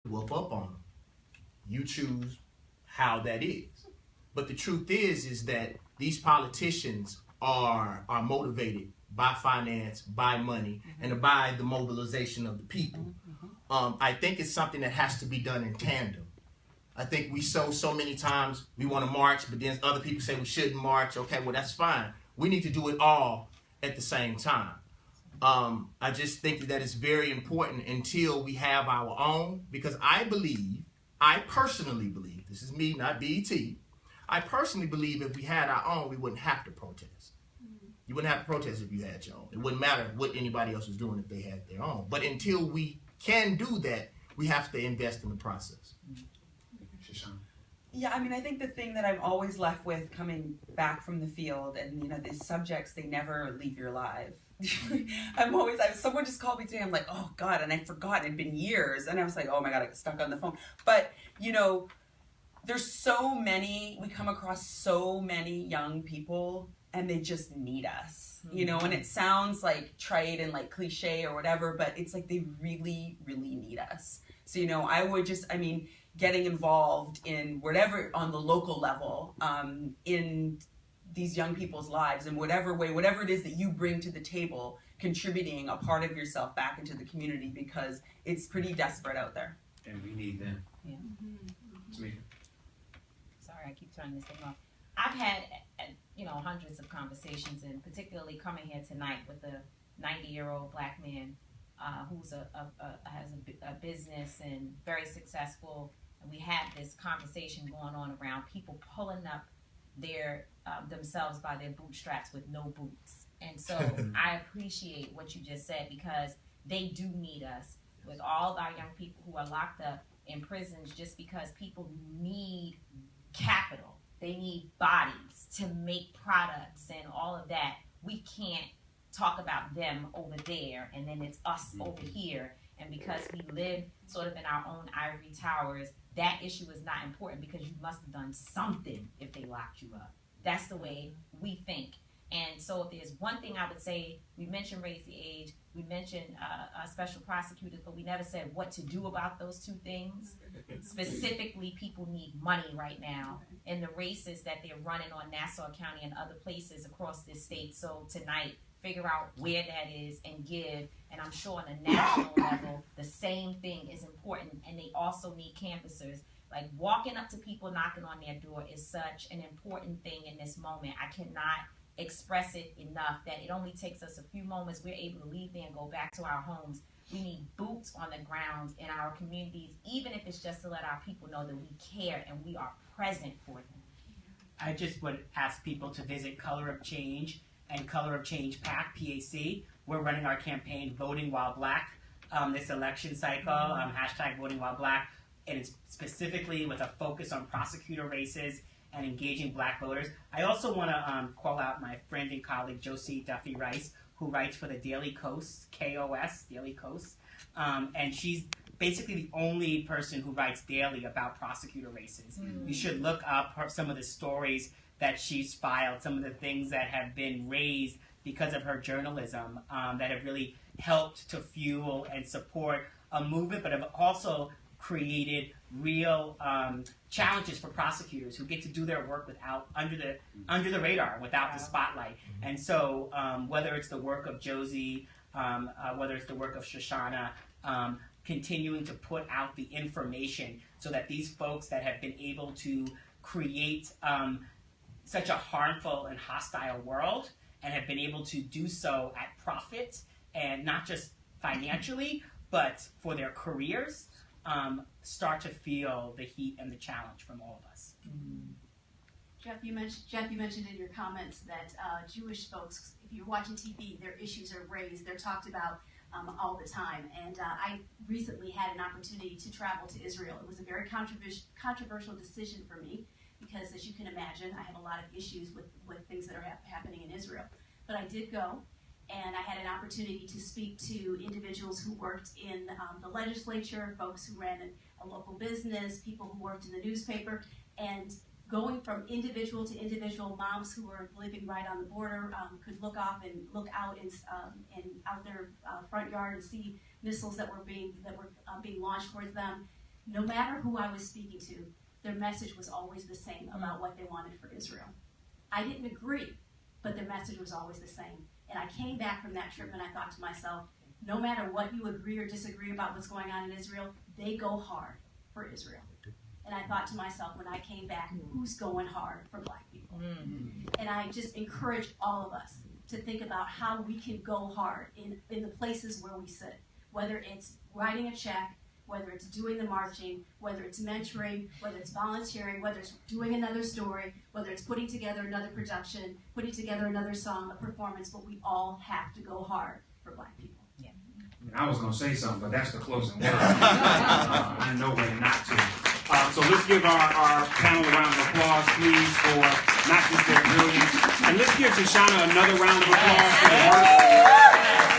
whoop up on them. You choose how that is. But the truth is that these politicians are motivated by finance, by money, and by the mobilization of the people. I think it's something that has to be done in tandem. I think we so many times we want to march, but then other people say we shouldn't march. Okay, well that's fine. We need to do it all at the same time. I just think that it's very important until we have our own, because I personally believe, this is me, not BET, I personally believe if we had our own, we wouldn't have to protest. You wouldn't have to protest if you had your own. It wouldn't matter what anybody else was doing if they had their own. But until we can do that, we have to invest in the process. Yeah, I mean, I think the thing that I'm always left with coming back from the field, and these subjects, they never leave your life. Someone just called me today, I'm like, oh God, and I'd forgotten, it'd been years, and I was like, oh my God, I got stuck on the phone. But, there's so many, we come across so many young people, and they just need us, and it sounds like trite and like cliche or whatever, but it's like they really, really need us. So, getting involved in whatever on the local level in these young people's lives in whatever way, whatever it is that you bring to the table, contributing a part of yourself back into the community, because it's pretty desperate out there. And we need them. Yeah. Tamika. Sorry, I keep turning this thing off. I've had, hundreds of conversations, and particularly coming here tonight with a 90-year-old black man who's has a business and very successful. And we had this conversation going on around people pulling up their themselves by their bootstraps with no boots. And so I appreciate what you just said, because they do need us. With all of our young people who are locked up in prisons, just because people need capital, they need bodies to make products and all of that. We can't talk about them over there and then it's us over here. And because we live sort of in our own ivory towers, that issue is not important, because you must have done something if they locked you up. That's the way we think. And so if there's one thing I would say, we mentioned raise the age, we mentioned special prosecutors, but we never said what to do about those two things. Specifically, people need money right now in the races that they're running on Nassau County and other places across this state. So tonight, figure out where that is and give. And I'm sure on a national level, the same thing is important. And they also need canvassers. Like walking up to people, knocking on their door is such an important thing in this moment. I cannot express it enough that it only takes us a few moments. We're able to leave there and go back to our homes. We need boots on the ground in our communities, even if it's just to let our people know that we care and we are present for them. I just would ask people to visit Color of Change and Color of Change PAC, PAC. We're running our campaign Voting While Black this election cycle, hashtag Voting While Black, and it's specifically with a focus on prosecutor races and engaging black voters. I also want to call out my friend and colleague Josie Duffy Rice, who writes for the Daily Kos, KOS, Daily Kos, and she's basically the only person who writes daily about prosecutor races. You should look up some of the stories that she's filed, some of the things that have been raised because of her journalism that have really helped to fuel and support a movement, but have also created real challenges for prosecutors who get to do their work without under the radar, without the spotlight. And so whether it's the work of Josie, whether it's the work of Shoshana, continuing to put out the information so that these folks that have been able to create such a harmful and hostile world and have been able to do so at profit, and not just financially, but for their careers, start to feel the heat and the challenge from all of us. Jeff, you mentioned in your comments that Jewish folks, if you're watching TV, their issues are raised, they're talked about all the time. And I recently had an opportunity to travel to Israel. It was a very controversial decision for me, because as you can imagine, I have a lot of issues with things that are happening in Israel. But I did go, and I had an opportunity to speak to individuals who worked in the legislature, folks who ran a local business, people who worked in the newspaper, and going from individual to individual, moms who were living right on the border could look out and out their front yard and see missiles that were being launched towards them. no matter who I was speaking to, their message was always the same about what they wanted for Israel. I didn't agree, but their message was always the same. And I came back from that trip and I thought to myself, no matter what you agree or disagree about what's going on in Israel, they go hard for Israel. And I thought to myself when I came back, who's going hard for Black people? And I just encourage all of us to think about how we can go hard in the places where we sit, whether it's writing a check, whether it's doing the marching, whether it's mentoring, whether it's volunteering, whether it's doing another story, whether it's putting together another production, putting together another song, a performance, but we all have to go hard for Black people. I was going to say something, but that's the closing word. I know when not to. So let's give our panel a round of applause, please, for not just their brilliance. And let's give Shoshana another round of applause for the work